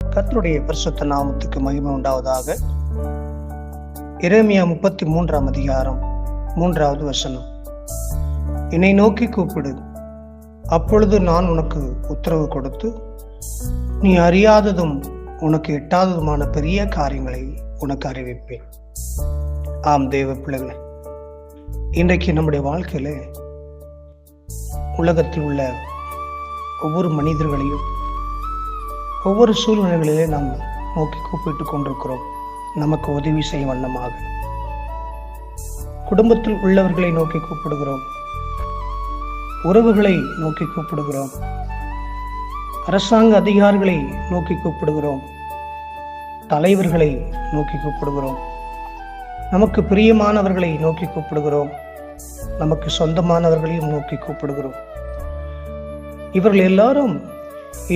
கர்த்தருடைய பரிசுத்த நாமத்துக்கு மகிமை உண்டாவதாக. எரேமியா 33 அதிகாரம் 3வது வசனம். என்னை நோக்கி கூப்பிடு, அப்பொழுது நான் உனக்கு உத்தரவு கொடுத்து நீ அறியாததும் உனக்கு எட்டாததுமான பெரிய காரியங்களை உனக்கு அறிவிப்பேன். ஆம் தேவ பிள்ளைகளே, இன்றைக்கு நம்முடைய வாழ்க்கையில உலகத்தில் உள்ள ஒவ்வொரு மனிதர்களையும் ஒவ்வொரு சூழ்நிலைகளிலே நாம் நோக்கி கூப்பிட்டு கொண்டிருக்கிறோம். நமக்கு உதவி செய்யும் வண்ணமாக குடும்பத்தில் உள்ளவர்களை நோக்கி கூப்பிடுகிறோம், உறவுகளை நோக்கி கூப்பிடுகிறோம், அரசாங்க அதிகாரிகளை நோக்கி கூப்பிடுகிறோம், தலைவர்களை நோக்கி கூப்பிடுகிறோம், நமக்கு பிரியமானவர்களை நோக்கி கூப்பிடுகிறோம், நமக்கு சொந்தமானவர்களையும் நோக்கி கூப்பிடுகிறோம். இவர்கள் எல்லாரும்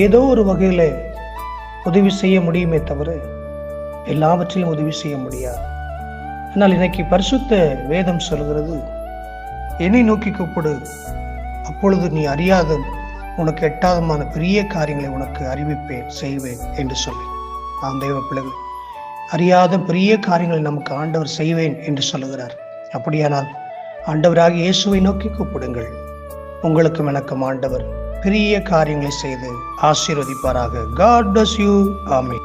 ஏதோ ஒரு வகையில உதவி செய்ய முடியுமே தவிர எல்லாவற்றையும் உதவி செய்ய முடியாது. ஆனால் இன்னைக்கு பரிசுத்த வேதம் சொல்கிறது, என்னை நோக்கி கூப்பிடு, அப்பொழுது நீ அறியாத உனக்கு எட்டாதமான பெரிய காரியங்களை உனக்கு அறிவிப்பேன், செய்வேன் என்று சொல்லி. ஆம் தேவ பிள்ளைகள், அறியாத பெரிய காரியங்களை நமக்கு ஆண்டவர் செய்வேன் என்று சொல்லுகிறார். அப்படியானால் ஆண்டவராக இயேசுவை நோக்கி கூப்பிடுங்கள். உங்களுக்கும் எனக்கும் ஆண்டவர் பெரிய காரியங்களை செய்து ஆசீர்வதிப்பாராக. God bless you. ஆமென்.